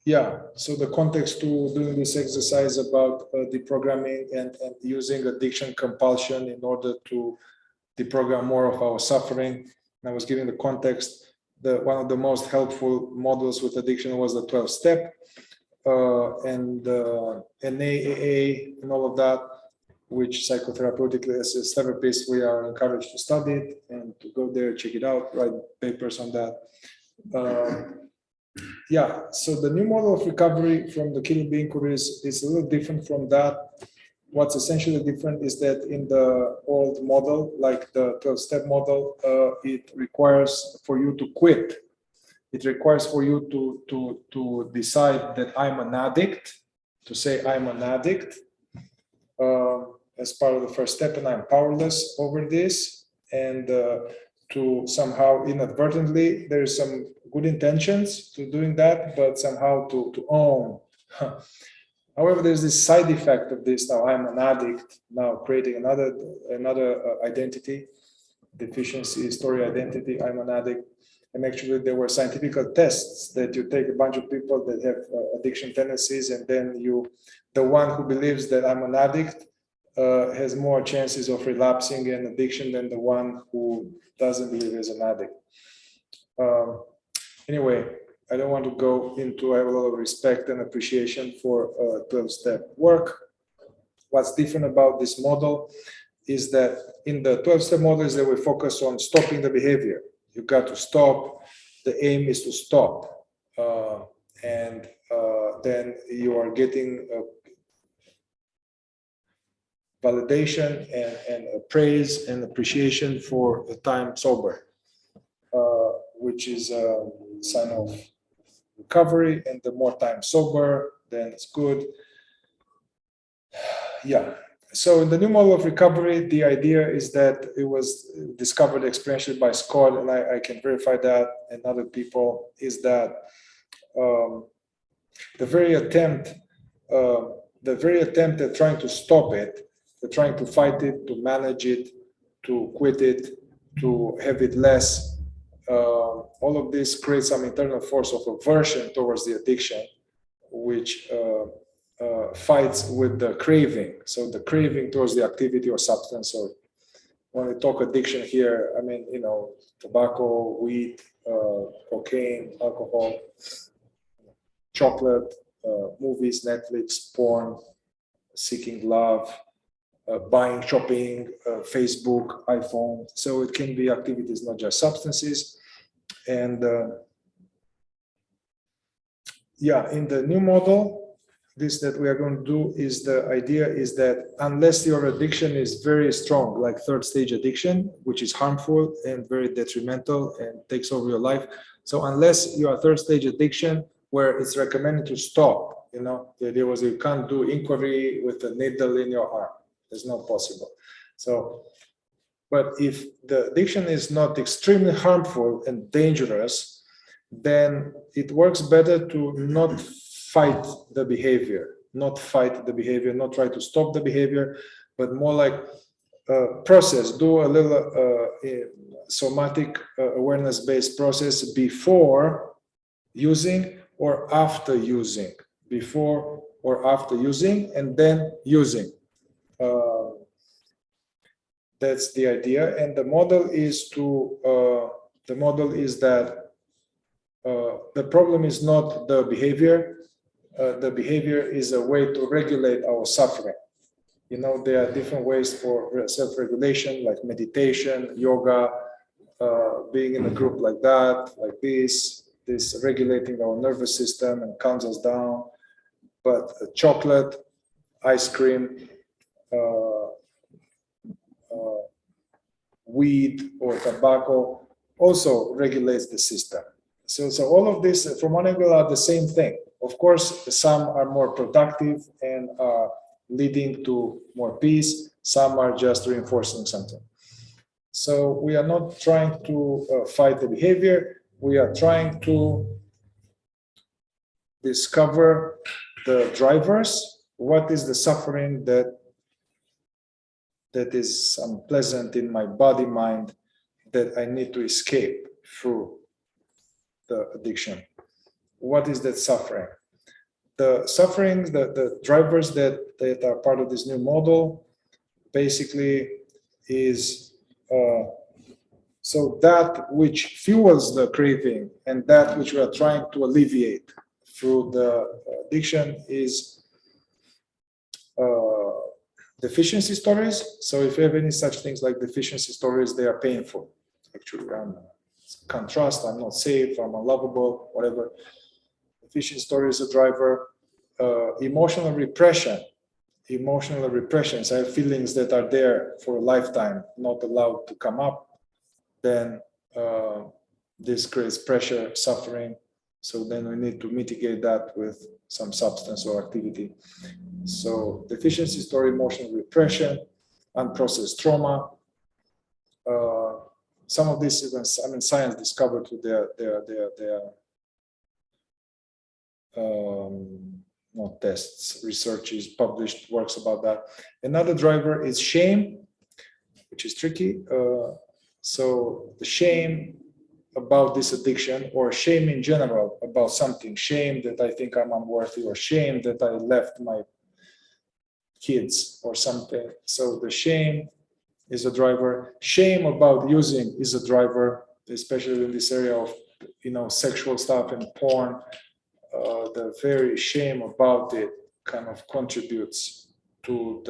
Yeah, so the context to doing this exercise about deprogramming and using addiction compulsion in order to deprogram more of our suffering. And I was giving the context. One of the most helpful models with addiction was the 12-step and NAAA and all of that, which psychotherapeutically as therapists we are encouraged to study it and to go there, check it out, write papers on that. Yeah, so the new model of recovery from the killing inquiries is a little different from that. What's essentially different is that in the old model, like the 12-step model, it requires for you to quit. It requires for you to decide that I'm an addict, to say I'm an addict as part of the first step, and I'm powerless over this, and to somehow inadvertently, there's some good intentions to doing that, but somehow to own. However, there's this side effect of this. Now I'm an addict, now creating another identity, deficiency, story identity, I'm an addict. And actually there were scientific tests that you take a bunch of people that have addiction tendencies, and then the one who believes that I'm an addict has more chances of relapsing in addiction than the one who doesn't believe he's an addict. Anyway, I don't want to go into, I have a lot of respect and appreciation for 12-step work. What's different about this model is that in the 12-step model is that we focus on stopping the behavior. You got to stop. The aim is to stop. And then you are getting validation and praise and appreciation for the time sober, which is a sign of recovery. And the more time sober, then it's good. Yeah. So in the new model of recovery, the idea is that it was discovered experientially by Scott, and I can verify that, and other people, is that the very attempt at trying to stop it, trying to fight it, to manage it, to quit it, to have it less, all of this creates some internal force of aversion towards the addiction, which fights with the craving. So the craving towards the activity or substance, or when we talk addiction here, I mean, tobacco, weed, cocaine, alcohol, chocolate, movies, Netflix, porn, seeking love, buying, shopping, Facebook, iPhone. So it can be activities, not just substances. And yeah, in the new model, this that we are going to do is the idea is that unless your addiction is very strong, like third stage addiction, which is harmful and very detrimental and takes over your life. So unless you are third stage addiction where it's recommended to stop, the idea was you can't do inquiry with a needle in your arm. It's not possible. So, but if the addiction is not extremely harmful and dangerous, then it works better to not fight the behavior, not try to stop the behavior, but more like process, do a little somatic awareness-based process before using or after using, and then using. That's the idea, and the model is that the problem is not the behavior. The behavior is a way to regulate our suffering. There are different ways for self-regulation, like meditation, yoga, being in a group like that, like this regulating our nervous system and calms us down. But chocolate, ice cream, weed or tobacco also regulates the system. So all of this, from one angle, are the same thing. Of course, some are more productive and are leading to more peace. Some are just reinforcing something. So we are not trying to fight the behavior. We are trying to discover the drivers. What is the suffering that is unpleasant in my body, mind, that I need to escape through the addiction? What is that suffering? the suffering, the drivers that are part of this new model basically is so that which fuels the craving and that which we are trying to alleviate through the addiction is deficiency stories. So if you have any such things like deficiency stories, they are painful. Actually, I can't trust, I'm not safe, I'm unlovable, whatever. Deficiency story is a driver. Emotional repression. Emotional repressions. I have feelings that are there for a lifetime, not allowed to come up. Then this creates pressure, suffering. So then we need to mitigate that with some substance or activity. So deficiency story, emotional repression, unprocessed trauma. Some of these events, I mean, science discovered through their not tests, researches, published works about that. Another driver is shame, which is tricky. So the shame about this addiction, or shame in general about something, shame that I think I'm unworthy, or shame that I left my kids or something. So the shame is a driver. Shame about using is a driver, especially in this area of, sexual stuff and porn. The very shame about it kind of contributes to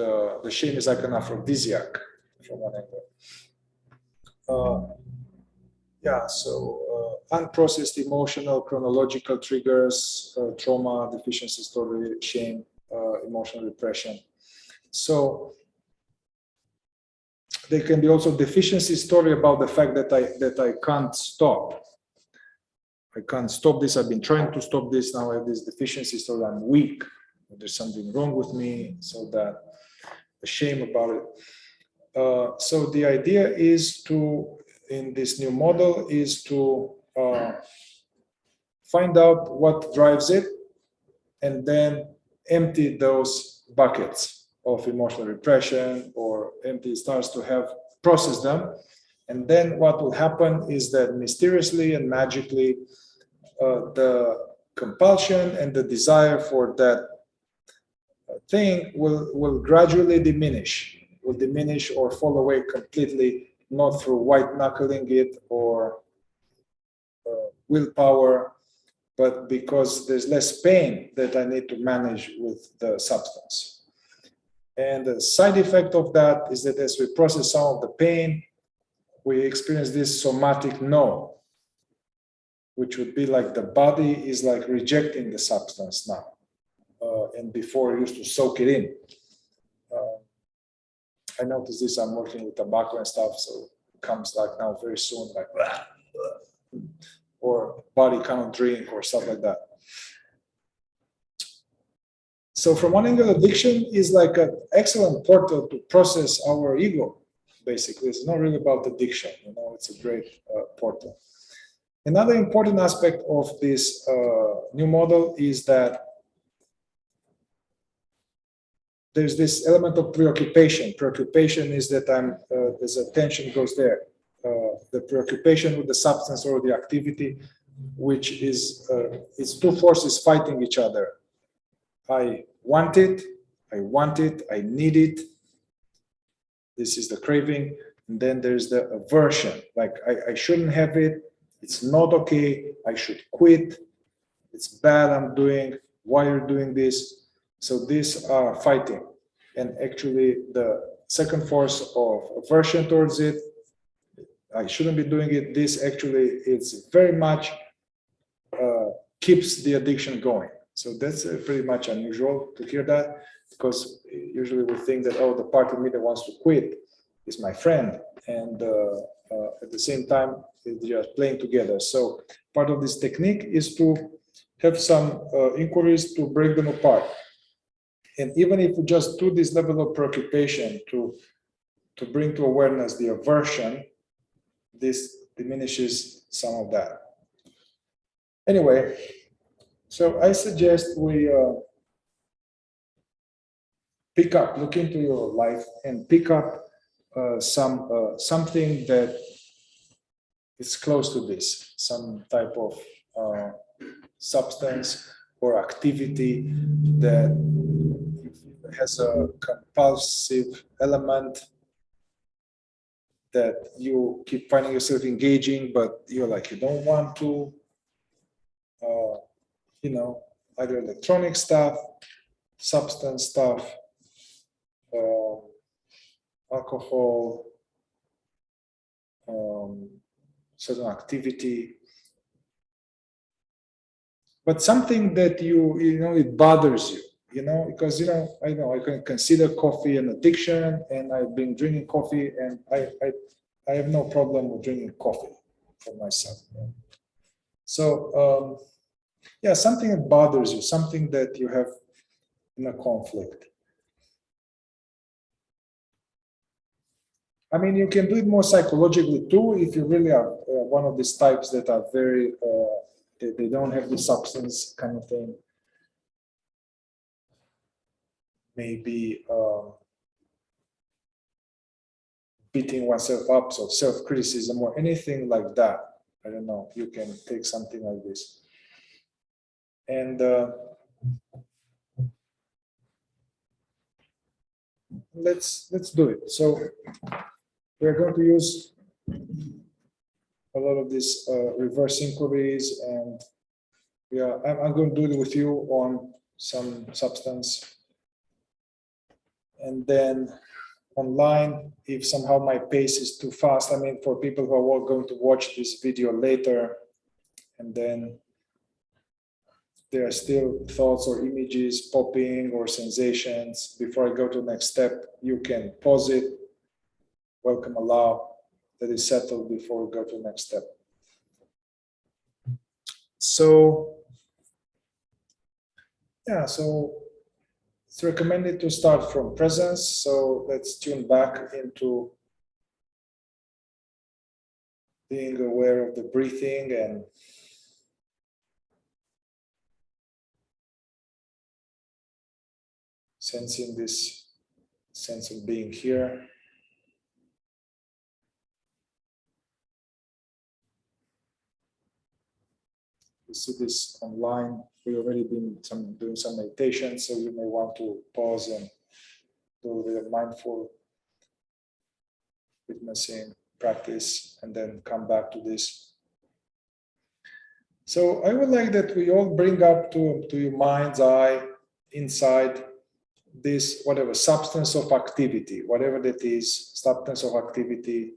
the shame is like an aphrodisiac from one angle. Unprocessed emotional, chronological triggers, trauma, deficiency story, shame, emotional repression. So there can be also deficiency story about the fact that I can't stop. I can't stop this. I've been trying to stop this. Now I have this deficiency story. I'm weak. There's something wrong with me. So that the shame about it. So the idea is to, in this new model, is to find out what drives it and then empty those buckets of emotional repression, or starts to process them. And then what will happen is that mysteriously and magically, the compulsion and the desire for that thing will gradually diminish, or fall away completely, not through white knuckling it or willpower, but because there's less pain that I need to manage with the substance. And the side effect of that is that as we process some of the pain, we experience this somatic no, which would be like the body is like rejecting the substance now. And before it used to soak it in. I noticed this, I'm working with tobacco and stuff, so it comes like now very soon, like, or body cannot drink or stuff like that. So from one angle, addiction is like an excellent portal to process our ego, basically. It's not really about addiction, it's a great portal. Another important aspect of this new model is that there's this element of preoccupation. Preoccupation is that there's attention goes there. The preoccupation with the substance or the activity, which is, it's two forces fighting each other. I want it, I need it. This is the craving. And then there's the aversion, like I shouldn't have it. It's not okay. I should quit. It's bad I'm doing. Why are you doing this? So these are fighting. And actually the second force of aversion towards it, I shouldn't be doing it. This actually, it's very much keeps the addiction going. So that's pretty much unusual to hear that, because usually we think that, oh, the part of me that wants to quit is my friend. And at the same time, they are playing together. So part of this technique is to have some inquiries to break them apart. And even if we just do this level of preoccupation to bring to awareness the aversion, this diminishes some of that. Anyway, so I suggest we look into your life and pick up something that is close to this, some type of substance or activity that has a compulsive element that you keep finding yourself engaging, but you're like, you don't want to, you know, either electronic stuff, substance stuff, alcohol, certain activity, but something that you know, it bothers you know, because, you know, I can consider coffee an addiction, and I've been drinking coffee, and I have no problem with drinking coffee for myself. So, yeah, something that bothers you, something that you have in a conflict. I mean, you can do it more psychologically too, if you really are one of these types that are very, they don't have the substance kind of thing. Maybe beating oneself up, so self-criticism or anything like that. I don't know, you can take something like this. And let's do it. So we're going to use a lot of these reverse inquiries, and yeah, I'm going to do it with you on some substance. And then online, if somehow my pace is too fast, I mean, for people who are going to watch this video later, and then there are still thoughts or images popping or sensations, before I go to the next step, you can pause it, welcome, allow, that is settled before we go to the next step. So, yeah, so it's recommended to start from presence. So let's tune back into being aware of the breathing and sensing this sense of being here. You see this online. We've already been doing some meditation, so you may want to pause and do a little bit of mindful witnessing practice, and then come back to this. So I would like that we all bring up to your mind's eye, inside, this whatever substance of activity, whatever that is, substance of activity.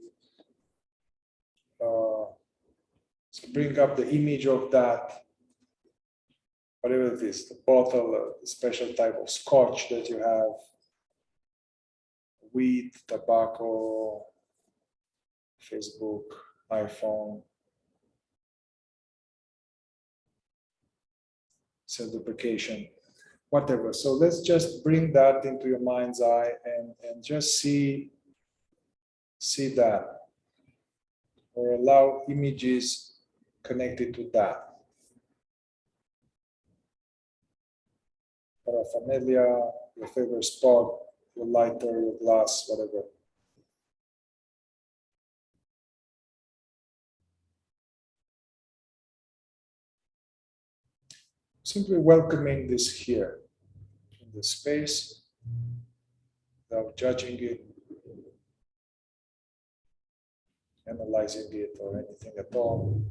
So bring up the image of that, whatever it is, the bottle, a special type of scotch that you have, weed, tobacco, Facebook, iPhone, self-deprecation, whatever. So let's just bring that into your mind's eye and just see that, or allow images connected to that. Paraphernalia, your favorite spot, your lighter, your glass, whatever. Simply welcoming this here, in this space, without judging it, analyzing it, or anything at all.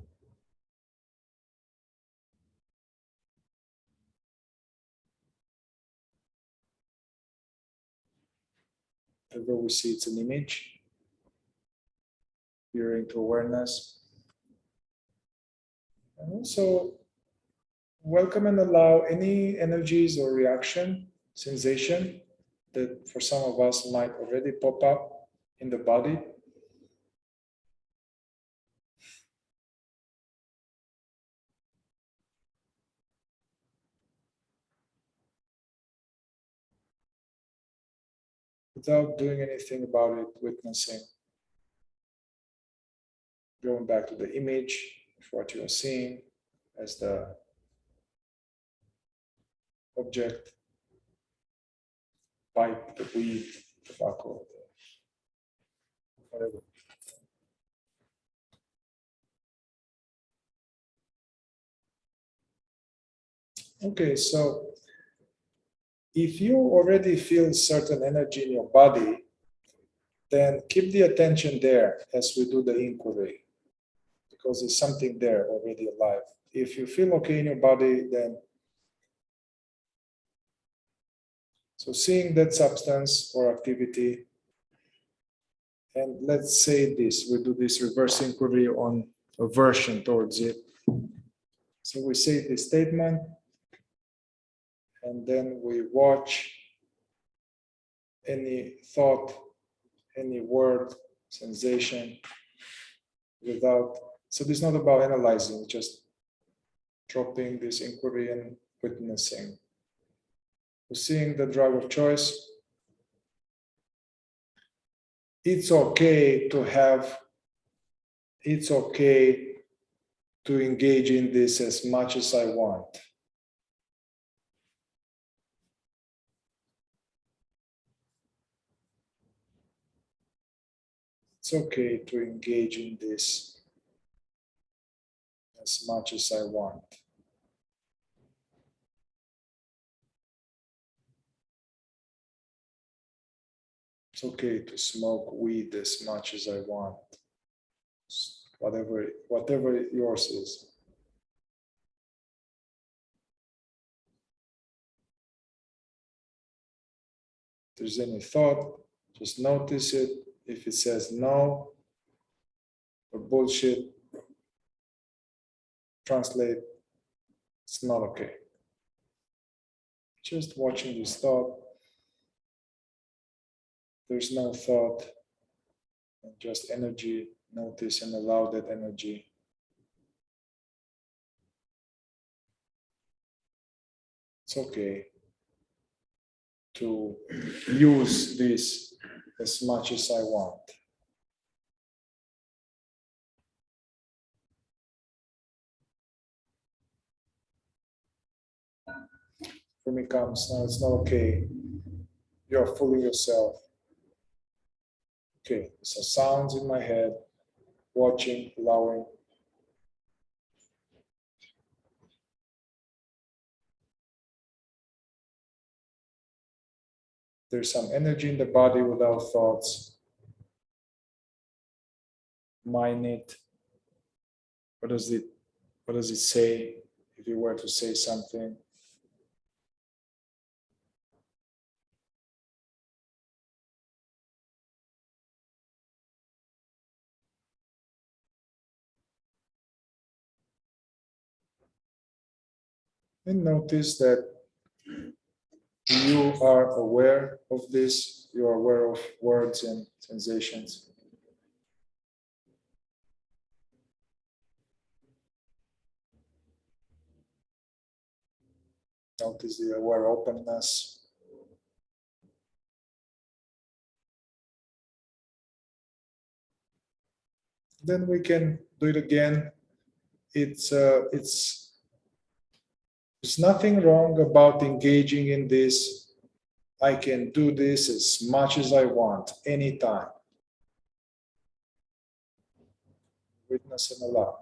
Whenever we see it's an image, you're into awareness. And also welcome and allow any energies or reaction, sensation that for some of us might already pop up in the body. Without doing anything about it, witnessing. Going back to the image of what you are seeing as the object, pipe, the weed, tobacco, whatever. Okay, so if you already feel certain energy in your body, then keep the attention there as we do the inquiry, because there's something there already alive. If you feel okay in your body, then so seeing that substance or activity, and let's say this, we do this reverse inquiry on aversion towards it. So we say this statement, and then we watch any thought, any word, sensation without, so this is not about analyzing, just dropping this inquiry and witnessing. We're seeing the drug of choice. It's okay to have, it's okay to engage in this as much as I want. It's okay to engage in this as much as I want. It's okay to smoke weed as much as I want. Whatever yours is. If there's any thought, just notice it. If it says no or bullshit, translate, it's not okay. Just watching this thought. There's no thought, and just energy. Notice and allow that energy. It's okay to use this as much as I want. For me comes, no, it's not okay. You're fooling yourself. Okay, so sounds in my head, watching, allowing. There's some energy in the body without thoughts. Mind it. What does it say if you were to say something? And notice that you are aware of this, you are aware of words and sensations. Notice the aware openness. Then we can do it again. There's nothing wrong about engaging in this. I can do this as much as I want, anytime. Witness and allow.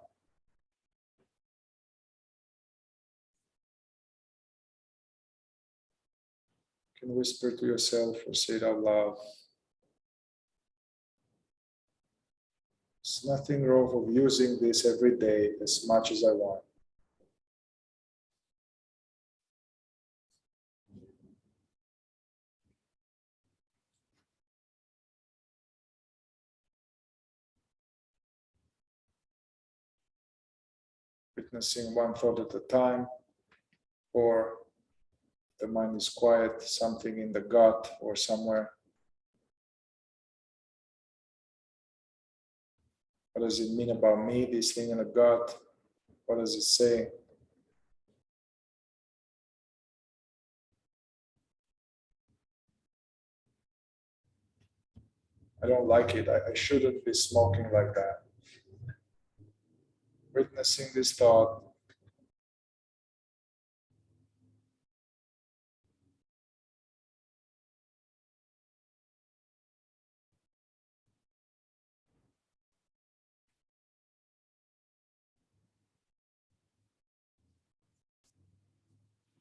You can whisper to yourself or say it out loud. There's nothing wrong with using this every day as much as I want. Witnessing one thought at a time, or the mind is quiet, something in the gut or somewhere. What does it mean about me, this thing in the gut? What does it say? I don't like it. I shouldn't be smoking like that. Witnessing this thought.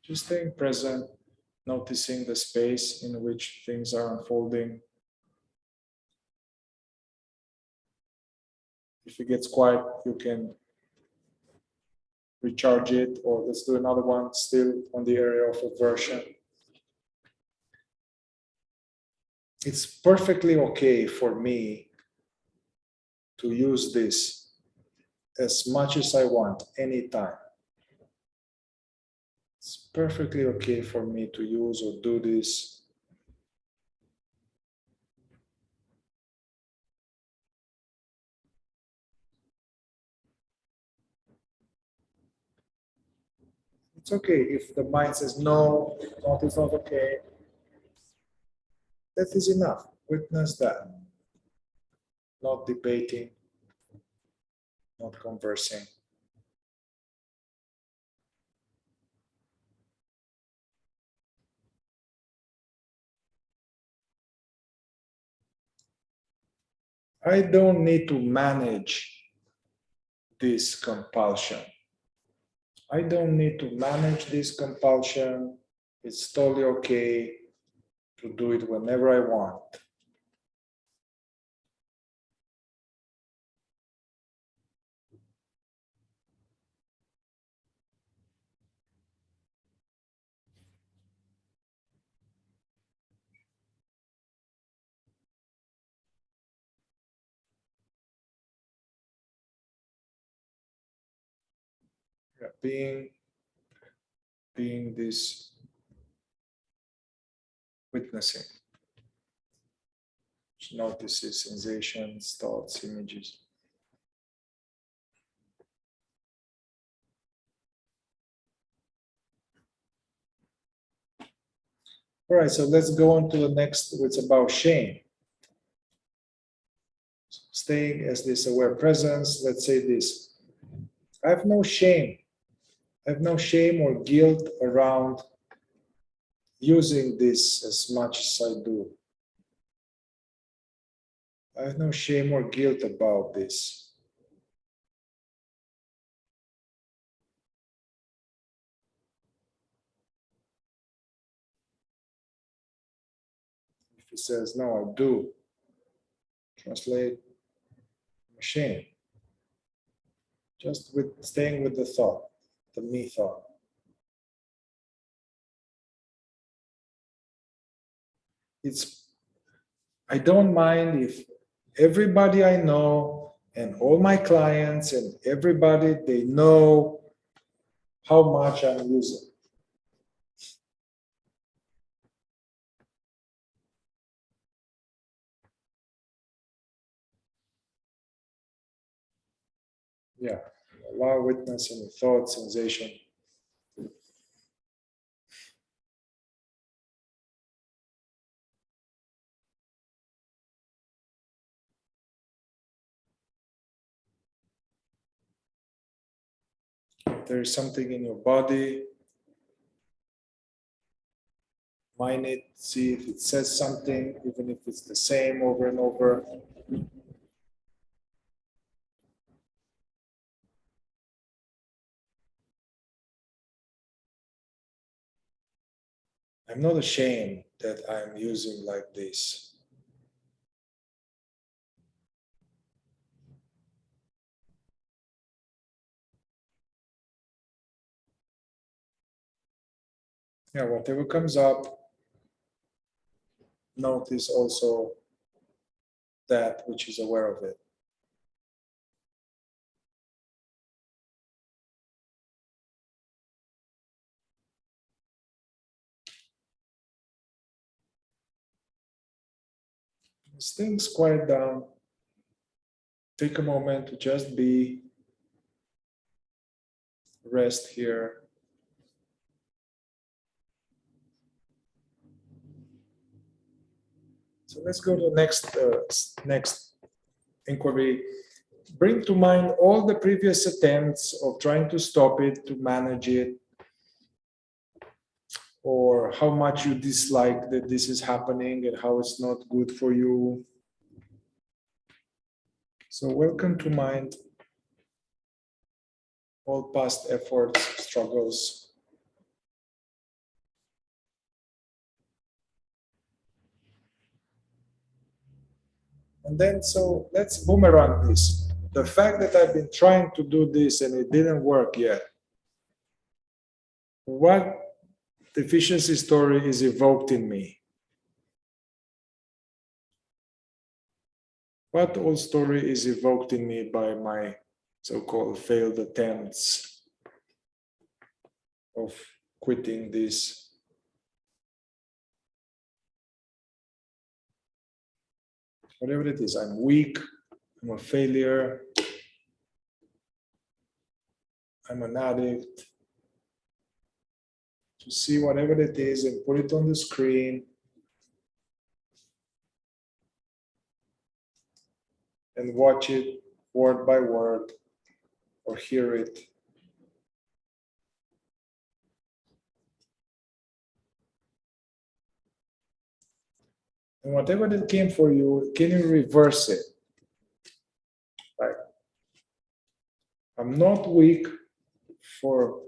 Just staying present, noticing the space in which things are unfolding. If it gets quiet, you can recharge it, or let's do another one still on the area of aversion. It's perfectly okay for me to use this as much as I want, anytime. It's perfectly okay for me to use or do this. It's okay if the mind says, no, it's not okay. That is enough. Witness that. Not debating, not conversing. I don't need to manage this compulsion. I don't need to manage this compulsion. It's totally okay to do it whenever I want. Yeah, being this witnessing, which notices sensations, thoughts, images. All right, so let's go on to the next, which is about shame. Staying as this aware presence, let's say this. I have no shame. I have no shame or guilt around using this as much as I do. I have no shame or guilt about this. If he says, no, I do, translate shame. Just with staying with the thought, the me thought. I don't mind if everybody I know and all my clients and everybody, they know how much I'm using. Yeah, allow witness any thought, sensation. If there is something in your body, mind it, see if it says something, even if it's the same over and over. I'm not ashamed that I'm using like this. Yeah, whatever comes up, notice also that which is aware of it. As things quiet down, take a moment to just be, rest here. So let's go to the next inquiry. Bring to mind all the previous attempts of trying to stop it, to manage it, or how much you dislike that this is happening and how it's not good for you. So welcome to mind all past efforts, struggles, And then, so let's boomerang this. The fact that I've been trying to do this and it didn't work yet, what deficiency story is evoked in me? What old story is evoked in me by my so-called failed attempts of quitting this? Whatever it is, I'm weak, I'm a failure, I'm an addict. To see whatever it is and put it on the screen and watch it word by word or hear it. And whatever that came for you, can you reverse it? Like, I'm not weak for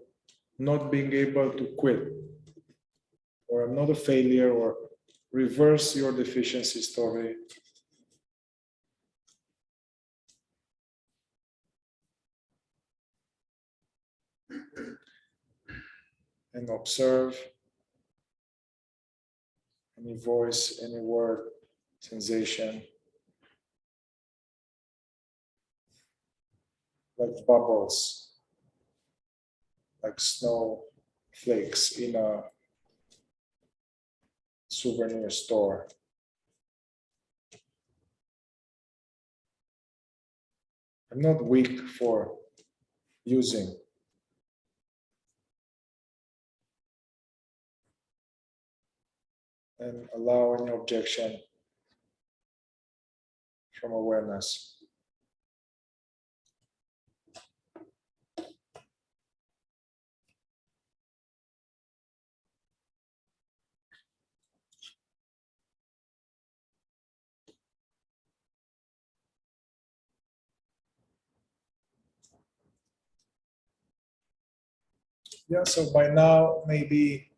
not being able to quit, or I'm not a failure, or reverse your deficiency story. And observe any voice, any word, sensation, like bubbles, like snow flakes in a souvenir store. I'm not weak for using. And allow any objection from awareness. Yeah, so by now, maybe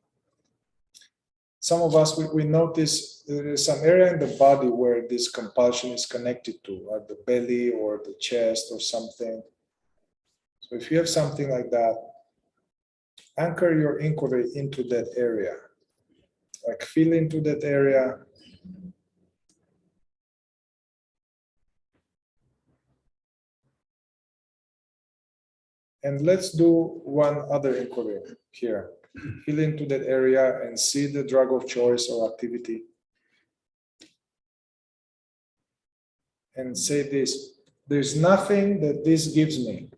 some of us, we notice there is some area in the body where this compulsion is connected to, like the belly or the chest or something. So if you have something like that, anchor your inquiry into that area. Like feel into that area. And let's do one other inquiry here. Feel into that area and see the drug of choice or activity. And say this, there's nothing that this gives me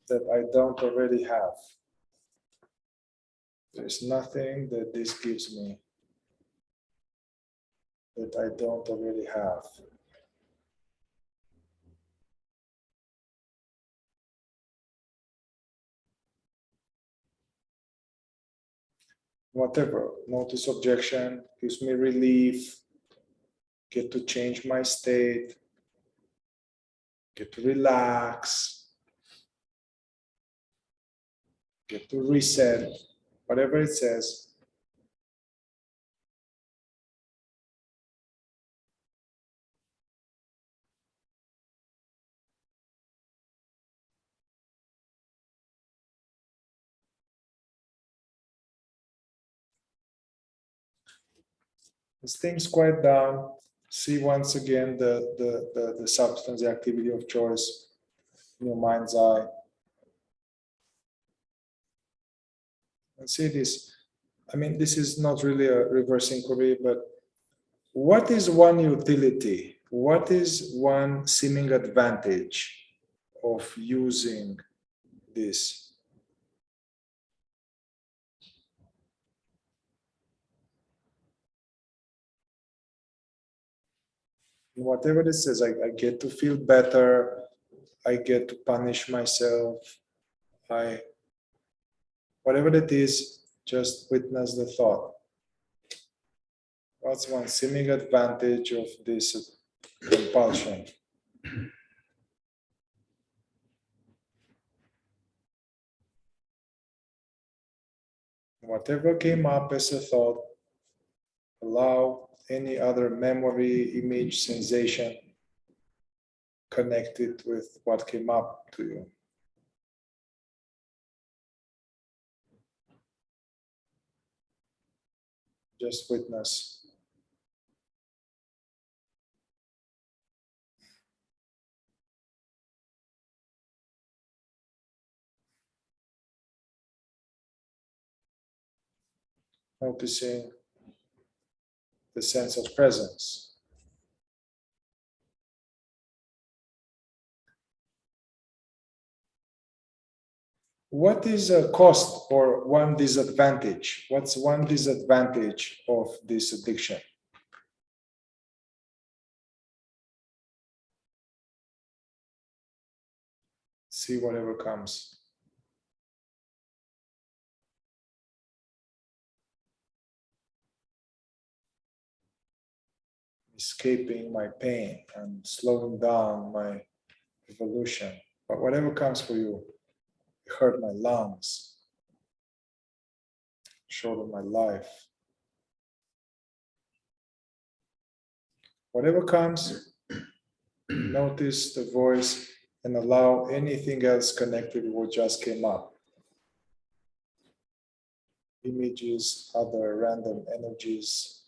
that I don't already have. There's nothing that this gives me that I don't already have. Whatever, notice objection, gives me relief, get to change my state, get to relax, get to reset, whatever it says. As things quiet down, see once again the substance, the activity of choice in your mind's eye. And see this. I mean, this is not really a reverse inquiry, but what is one utility? What is one seeming advantage of using this? Whatever this is, I get to feel better, I get to punish myself, whatever it is, just witness the thought. What's one seeming advantage of this compulsion? Whatever came up as a thought, Allow any other memory, image, sensation connected with what came up to you. Just witness. Noticing the sense of presence. What is a cost or one disadvantage? What's one disadvantage of this addiction? See whatever comes. Escaping my pain and slowing down my evolution. But whatever comes for you, it hurt my lungs, shortened my life. Whatever comes, notice the voice and allow anything else connected with what just came up. Images, other random energies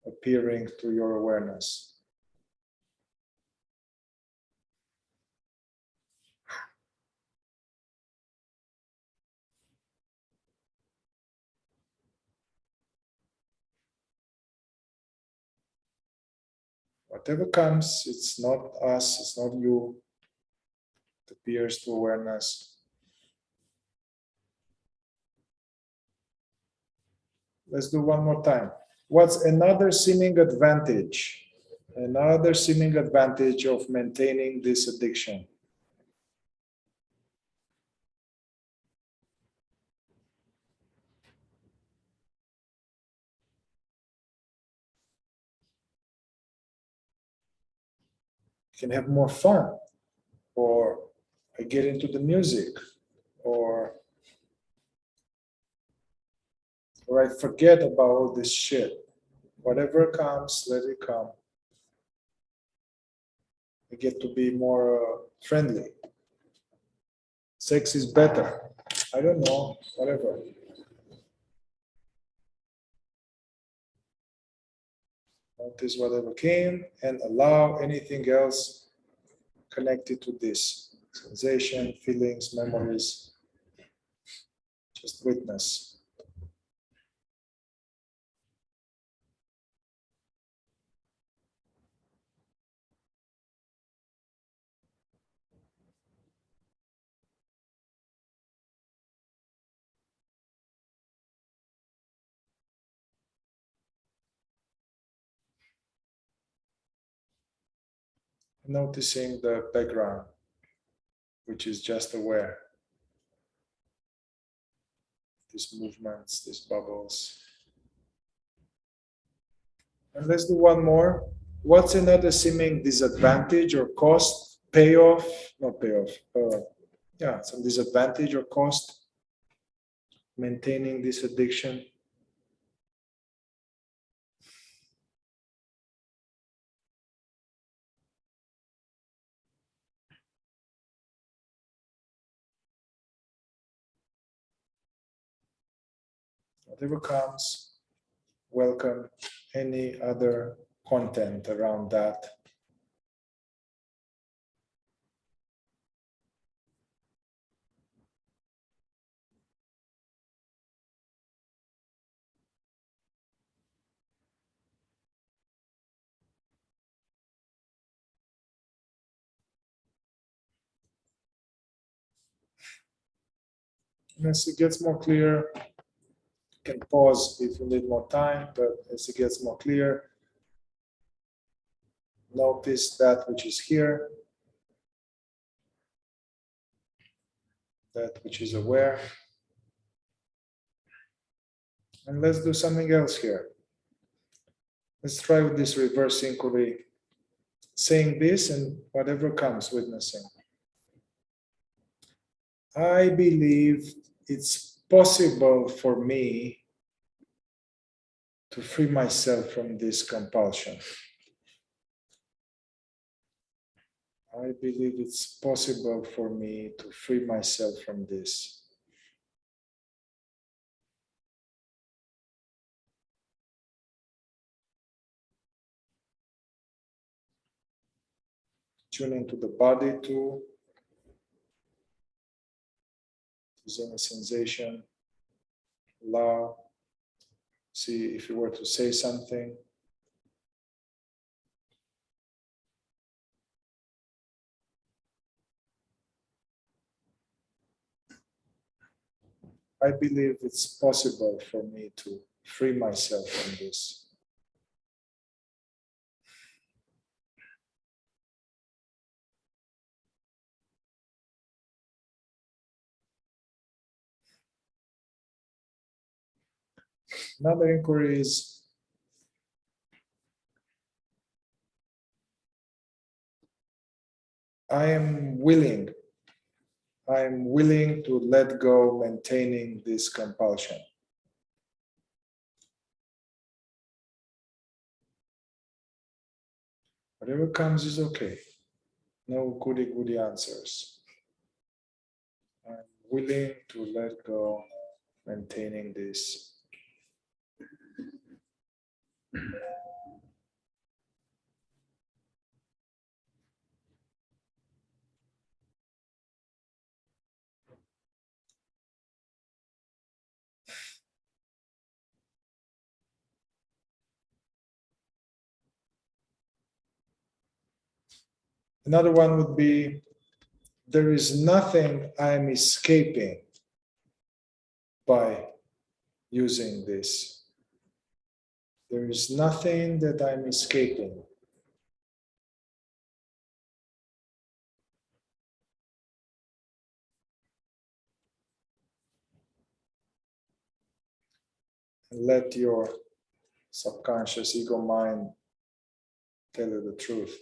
appearing to your awareness. Whatever comes, it's not us, it's not you. It appears to awareness. Let's do one more time. What's another seeming advantage? Another seeming advantage of maintaining this addiction. You can have more fun, or I get into the music, or I forget about all this shit. Whatever comes, let it come. I get to be more friendly. Sex is better. I don't know, whatever. Notice whatever came and allow anything else connected to this. Sensation, feelings, memories. Just witness. Noticing the background, which is just aware. These movements, these bubbles. And let's do one more. What's another seeming disadvantage or cost, payoff, not payoff, some disadvantage or cost maintaining this addiction? Whatever comes, welcome any other content around that. And as it gets more clear, you can pause if you need more time, but as it gets more clear, notice that which is here, that which is aware. And let's do something else here. Let's try with this reverse inquiry, saying this and whatever comes, witnessing. I believe it's possible for me to free myself from this compulsion. I believe it's possible for me to free myself from this. Tune into the body too. Is any sensation? Allow. See if you were to say something. I believe it's possible for me to free myself from this. Another inquiry is, I am willing to let go maintaining this compulsion. Whatever comes is okay. No goody-goody answers. I'm willing to let go maintaining this. Another one would be, there is nothing I'm escaping by using this. There is nothing that I'm escaping. And let your subconscious ego mind tell you the truth.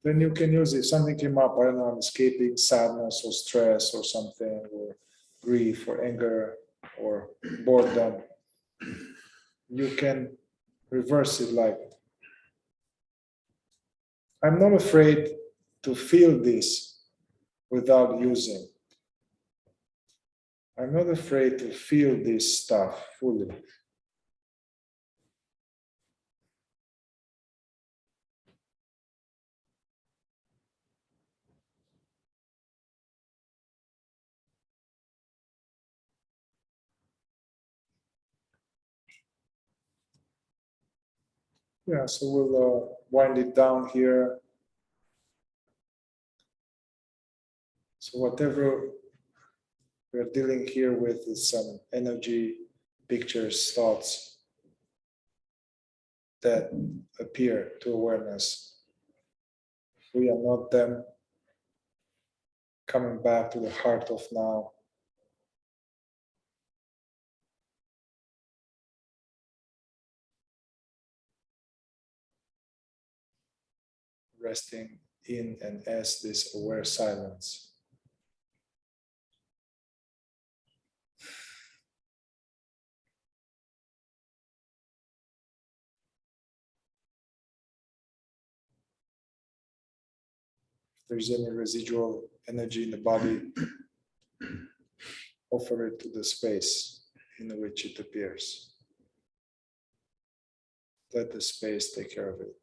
Then you can use, if something came up, I don't know, I'm escaping sadness or stress or something, or grief or anger or boredom, you can reverse it like, I'm not afraid to feel this without using. I'm not afraid to feel this stuff fully. Yeah, so we'll wind it down here. So whatever we're dealing here with is some energy, pictures, thoughts that appear to awareness. We are not them. Coming back to the heart of now. Resting in and as this aware silence. If there's any residual energy in the body, offer it to the space in which it appears. Let the space take care of it.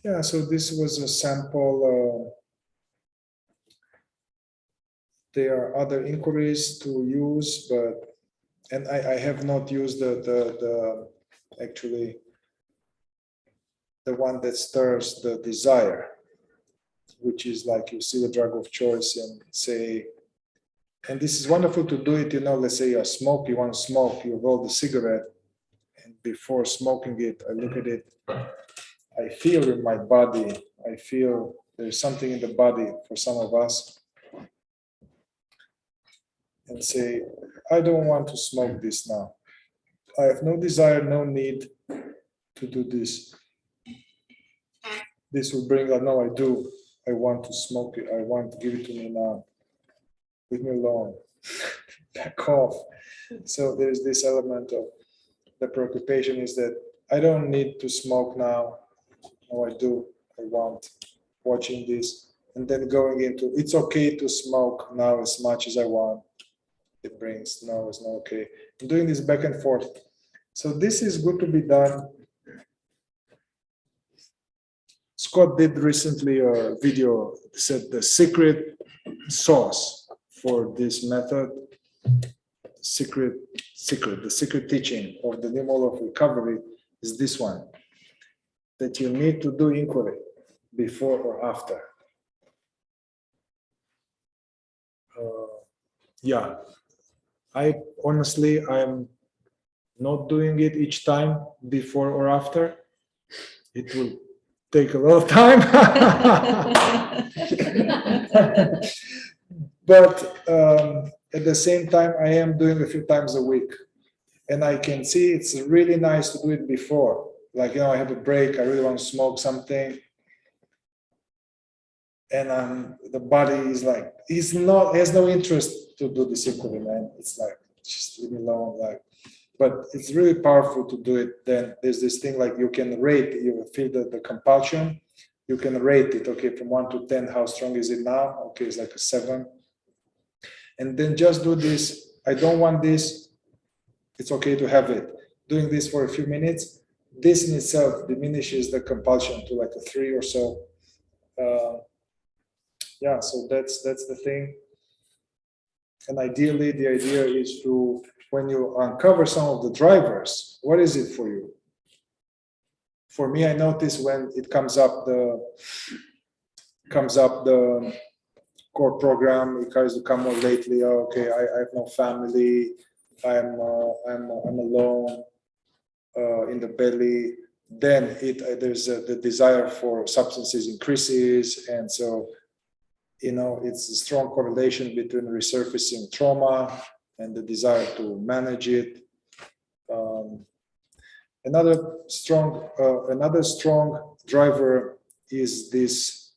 Yeah, so this was a sample. There are other inquiries to use, and I have not used actually the one that stirs the desire. which is like you see the drug of choice and say, and this is wonderful to do it, you know, let's say you smoke, you want to smoke, you roll the cigarette, and before smoking it, I look at it, I feel in my body, I feel there's something in the body for some of us, and say, I don't want to smoke this now. I have no desire, no need to do this. This will bring, no, I do. I want to smoke it. I want to give it to me now. Leave me alone. Back off. So there's this element of the preoccupation is that I don't need to smoke now. No, I do. I want. Watching this and then going into it's okay to smoke now as much as I want. It brings no, it's not okay. I'm doing this back and forth. So this is good to be done. Scott did recently a video, said the secret sauce for this method, the secret teaching of the new model of recovery is this one, that you need to do inquiry before or after. Yeah, I honestly, I'm not doing it each time before or after. It will take a lot of time. But at the same time, I am doing a few times a week. And I can see it's really nice to do it before. Like, you know, I have a break, I really want to smoke something. And the body is like, has no interest to do this equally, man. It's like, just leave me alone. Like, but it's really powerful to do it. Then there's this thing like you can rate, you feel the compulsion, you can rate it. Okay, from 1 to 10, how strong is it now? Okay, it's like a 7. And then just do this. I don't want this. It's okay to have it. Doing this for a few minutes, this in itself diminishes the compulsion to like a 3 or so. Yeah, so that's the thing. And ideally, the idea is to, when you uncover some of the drivers, what is it for you? For me, I notice when it comes up the core program, it tries to come more lately. Oh, okay, I have no family. I'm alone in the belly. Then there's the desire for substances increases, and so you know it's a strong correlation between resurfacing trauma and the desire to manage it. Another strong driver is this.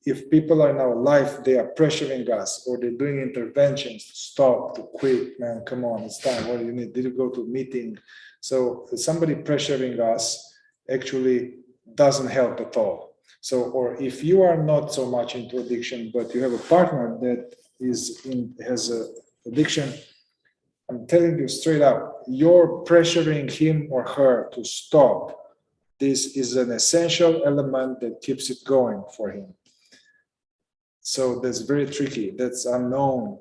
If people are in our life, they are pressuring us or they're doing interventions to stop, to quit, man, come on, it's time. What do you need? Did you go to a meeting? So somebody pressuring us actually doesn't help at all. So, or if you are not so much into addiction, but you have a partner that has an addiction, I'm telling you straight up, you're pressuring him or her to stop. This is an essential element that keeps it going for him. So that's very tricky. That's unknown.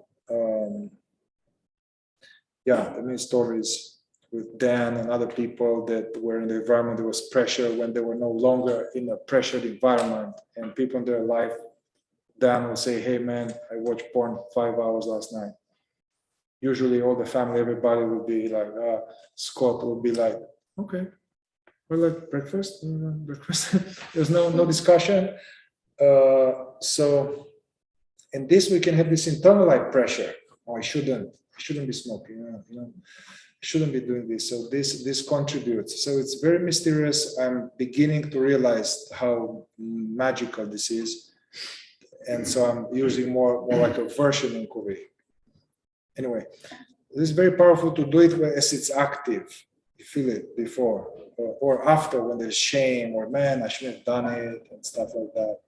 Yeah, I mean stories with Dan and other people that were in the environment that was pressure when they were no longer in a pressured environment, and people in their life, Dan will say, hey man, I watched porn 5 hours last night. Usually all the family, everybody would be like, Scott would be like, okay, well, like breakfast. There's no discussion. So, and this we can have this internalized pressure. Oh, I shouldn't be smoking. I shouldn't be doing this. So this contributes. So it's very mysterious. I'm beginning to realize how magical this is, and so I'm using more like a version inquiry. Anyway, this is very powerful to do it as it's active. You feel it before or after when there's shame or man, I shouldn't have done it and stuff like that.